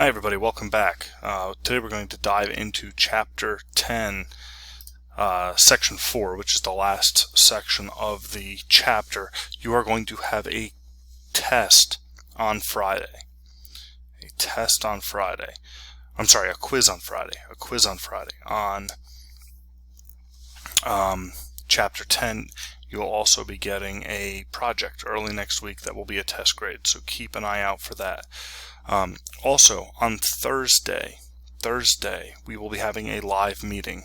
Hi everybody, welcome back. Today we're going to dive into Chapter 10, Section 4, which is the last section of the chapter. You are going to have a test on Friday. A test on Friday. I'm sorry, a quiz on Friday. A quiz on Friday on Chapter 10. You'll also be getting a project early next week that will be a test grade, so keep an eye out for that. Also, on Thursday, we will be having a live meeting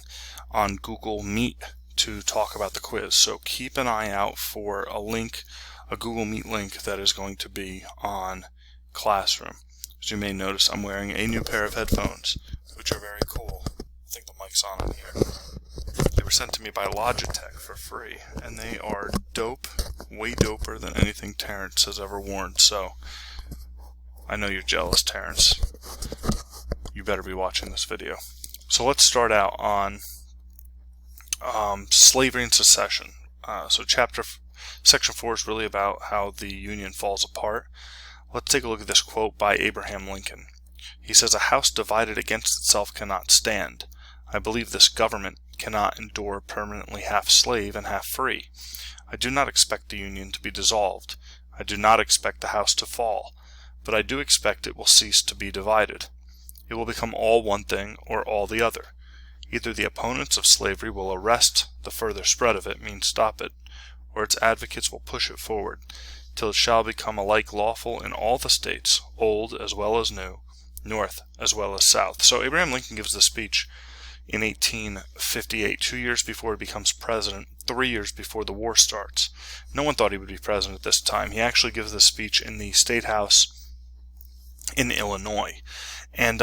on Google Meet to talk about the quiz. So keep an eye out for a link, a Google Meet link that is going to be on Classroom. As you may notice, I'm wearing a new pair of headphones, which are very cool. I think the mic's on in here. They were sent to me by Logitech for free, and they are dope, way doper than anything Terrence has ever worn. So I know you're jealous, Terrence. You better be watching this video. So let's start out on slavery and secession. Section 4 is really about how the Union falls apart. Let's take a look at this quote by Abraham Lincoln. He says, "A house divided against itself cannot stand. I believe this government cannot endure permanently half slave and half free. I do not expect the Union to be dissolved. I do not expect the house to fall. But I do expect it will cease to be divided. It will become all one thing or all the other. Either the opponents of slavery will arrest the further spread of it, means stop it, or its advocates will push it forward, till it shall become alike lawful in all the states, old as well as new, north as well as south." So Abraham Lincoln gives the speech in 1858, 2 years before he becomes president, 3 years before the war starts. No one thought he would be president at this time. He actually gives the speech in the State House in Illinois. And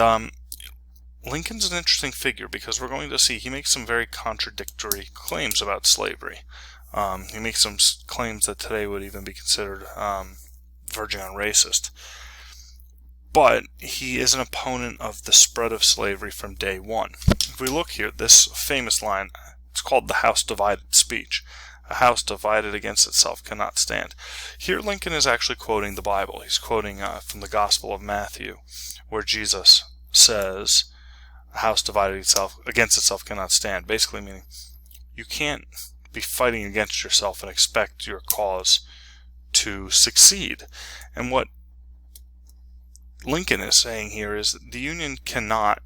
Lincoln's an interesting figure because we're going to see he makes some very contradictory claims about slavery. He makes some claims that today would even be considered verging on racist. But he is an opponent of the spread of slavery from day one. If we look here, this famous line, it's called the House Divided speech. "A house divided against itself cannot stand." Here Lincoln is actually quoting the Bible. He's quoting from the Gospel of Matthew, where Jesus says, "A house divided against itself cannot stand." Basically meaning you can't be fighting against yourself and expect your cause to succeed. And what Lincoln is saying here is that the Union cannot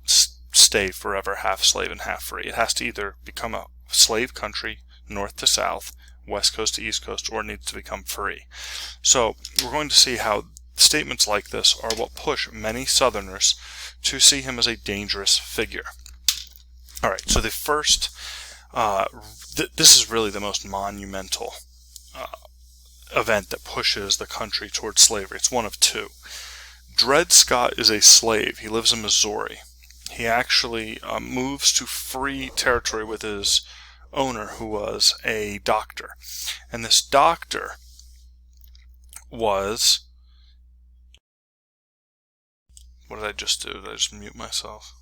stay forever half slave and half free. It has to either become a slave country, north to south, west coast to east coast, or it needs to become free. So we're going to see how statements like this are what push many Southerners to see him as a dangerous figure. All right, so the first, this is really the most monumental event that pushes the country towards slavery. It's one of two. Dred Scott is a slave. He lives in Missouri. He actually moves to free territory with his owner, who was a doctor. And this doctor was... What did I just do? Did I just mute myself?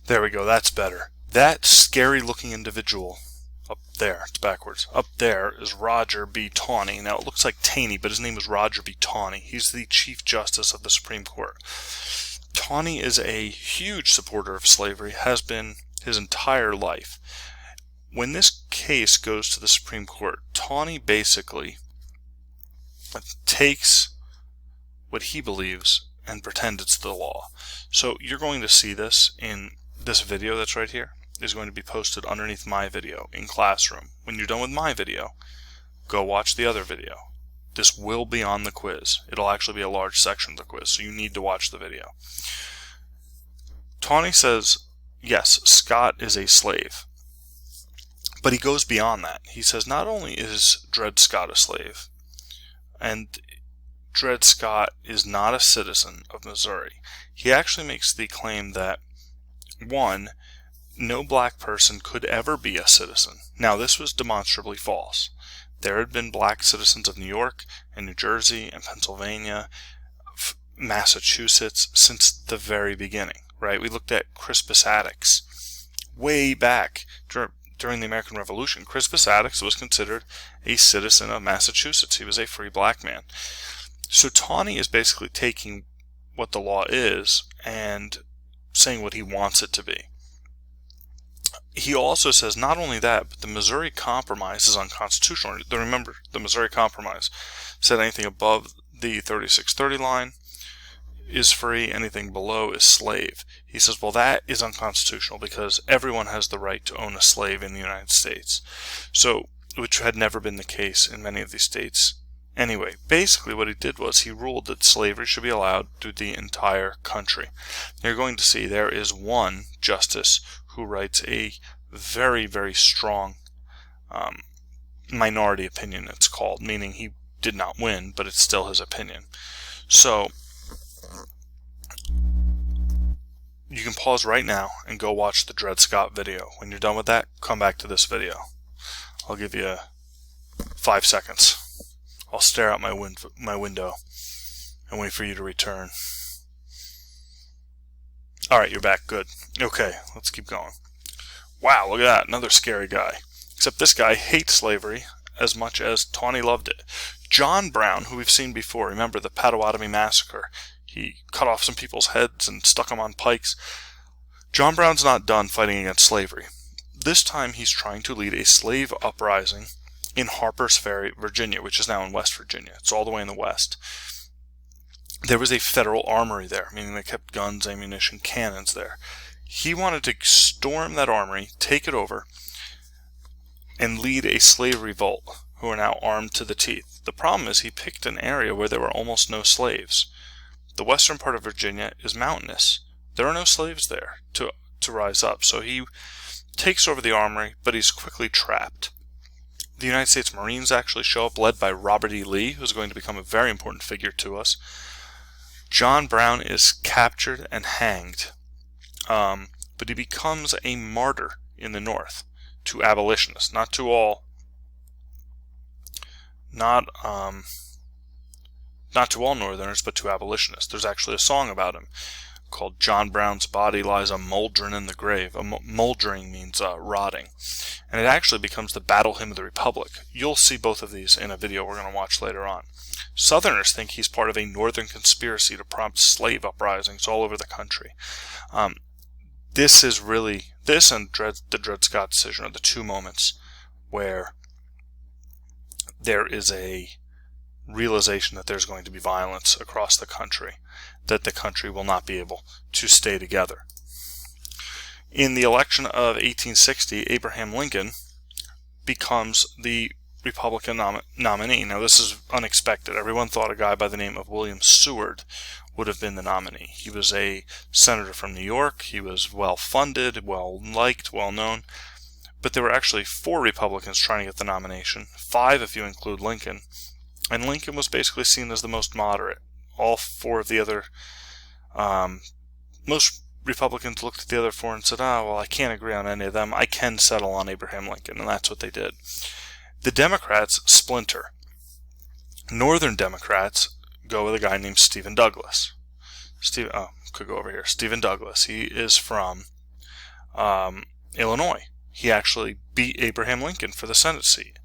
There we go, that's better. That scary looking individual up there, it's backwards, up there is Roger B. Taney. Now it looks like Taney, but his name is Roger B. Taney. He's the Chief Justice of the Supreme Court. Taney is a huge supporter of slavery, has been his entire life. When this case goes to the Supreme Court, Taney basically takes what he believes and pretend it's the law. So you're going to see this in this video that's right here is going to be posted underneath my video in Classroom. When you're done with my video, go watch the other video. This will be on the quiz. It'll actually be a large section of the quiz, so you need to watch the video. Tawney says, yes, Scott is a slave. But he goes beyond that. He says not only is Dred Scott a slave, and Dred Scott is not a citizen of Missouri, he actually makes the claim that, one, no black person could ever be a citizen. Now, this was demonstrably false. There had been black citizens of New York and New Jersey and Pennsylvania, Massachusetts, since the very beginning, right? We looked at Crispus Attucks way back during the American Revolution. Crispus Attucks was considered a citizen of Massachusetts. He was a free black man. So Tawney is basically taking what the law is and saying what he wants it to be. He also says not only that, but the Missouri Compromise is unconstitutional. Remember, the Missouri Compromise said anything above the 3630 line is free, anything below is slave. He says, well, that is unconstitutional because everyone has the right to own a slave in the United States. So, which had never been the case in many of these states. Anyway, basically what he did was he ruled that slavery should be allowed through the entire country. You're going to see there is one justice who writes a very, very strong minority opinion, it's called, meaning he did not win, but it's still his opinion. So, you can pause right now and go watch the Dred Scott video. When you're done with that, come back to this video. I'll give you 5 seconds. I'll stare out my window and wait for you to return. Alright, you're back. Good. Okay, let's keep going. Wow, look at that. Another scary guy. Except this guy hates slavery as much as Tawney loved it. John Brown, who we've seen before, remember the Potawatomi Massacre. He cut off some people's heads and stuck them on pikes. John Brown's not done fighting against slavery. This time he's trying to lead a slave uprising in Harper's Ferry, Virginia, which is now in West Virginia. It's all the way in the west. There was a federal armory there, meaning they kept guns, ammunition, cannons there. He wanted to storm that armory, take it over, and lead a slave revolt, who are now armed to the teeth. The problem is he picked an area where there were almost no slaves. The western part of Virginia is mountainous. There are no slaves there to rise up, so he takes over the armory, but he's quickly trapped. The United States Marines actually show up, led by Robert E. Lee, who's going to become a very important figure to us. John Brown is captured and hanged, but he becomes a martyr in the North to abolitionists, not to all Northerners, but to abolitionists. There's actually a song about him called "John Brown's Body Lies a Mouldering in the Grave." Mouldering means rotting. And it actually becomes the battle hymn of the Republic. You'll see both of these in a video we're going to watch later on. Southerners think he's part of a northern conspiracy to prompt slave uprisings all over the country. This and the Dred Scott decision are the two moments where there is a realization that there's going to be violence across the country, that the country will not be able to stay together. In the election of 1860, Abraham Lincoln becomes the Republican nominee. Now, this is unexpected. Everyone thought a guy by the name of William Seward would have been the nominee. He was a senator from New York. He was well-funded, well-liked, well-known. But there were actually 4 Republicans trying to get the nomination, 5 if you include Lincoln. And Lincoln was basically seen as the most moderate. All 4 of the other, most Republicans looked at the other 4 and said, well, I can't agree on any of them. I can settle on Abraham Lincoln, and that's what they did. The Democrats splinter. Northern Democrats go with a guy named Stephen Douglas. Stephen Douglas. He is from Illinois. He actually beat Abraham Lincoln for the Senate seat.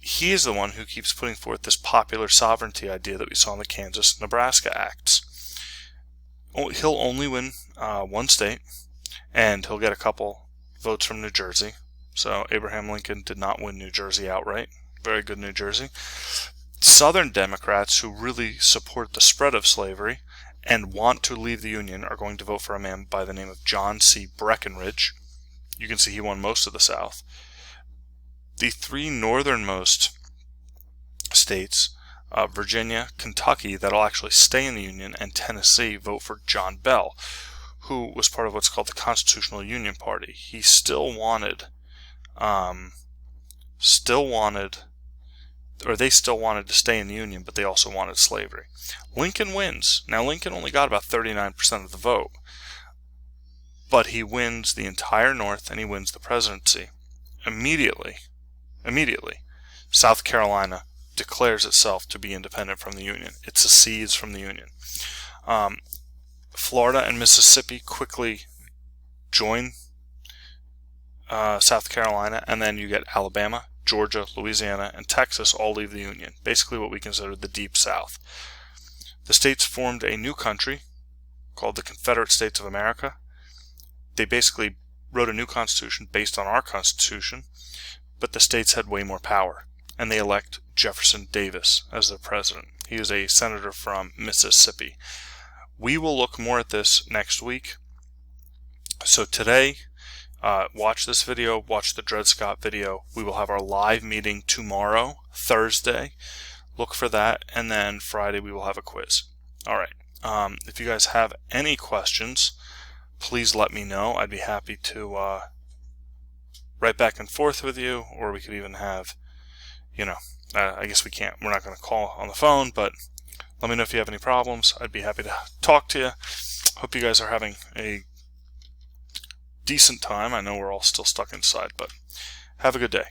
He is the one who keeps putting forth this popular sovereignty idea that we saw in the Kansas-Nebraska Acts. He'll only win one state, and he'll get a couple votes from New Jersey. So Abraham Lincoln did not win New Jersey outright. Very good New Jersey. Southern Democrats, who really support the spread of slavery and want to leave the Union are going to vote for a man by the name of John C. Breckinridge. You can see he won most of the South. The three northernmost states, Virginia, Kentucky, that'll actually stay in the Union, and Tennessee, vote for John Bell, who was part of what's called the Constitutional Union Party. He still wanted to stay in the Union, but they also wanted slavery. Lincoln wins. Now, Lincoln only got about 39% of the vote, but he wins the entire North, and he wins the presidency. Immediately, South Carolina declares itself to be independent from the Union. It secedes from the Union. Florida and Mississippi quickly join South Carolina, and then you get Alabama, Georgia, Louisiana, and Texas all leave the Union. Basically what we consider the Deep South. The states formed a new country called the Confederate States of America. They basically wrote a new constitution based on our constitution, but the states had way more power, and they elect Jefferson Davis as their president. He is a senator from Mississippi. We will look more at this next week. So today, watch this video, watch the Dred Scott video. We will have our live meeting tomorrow, Thursday. Look for that, and then Friday we will have a quiz. All right. If you guys have any questions, please let me know. I'd be happy to write back and forth with you, or we could even have, I guess we're not going to call on the phone, but let me know if you have any problems. I'd be happy to talk to you. Hope you guys are having a decent time. I know we're all still stuck inside, but have a good day.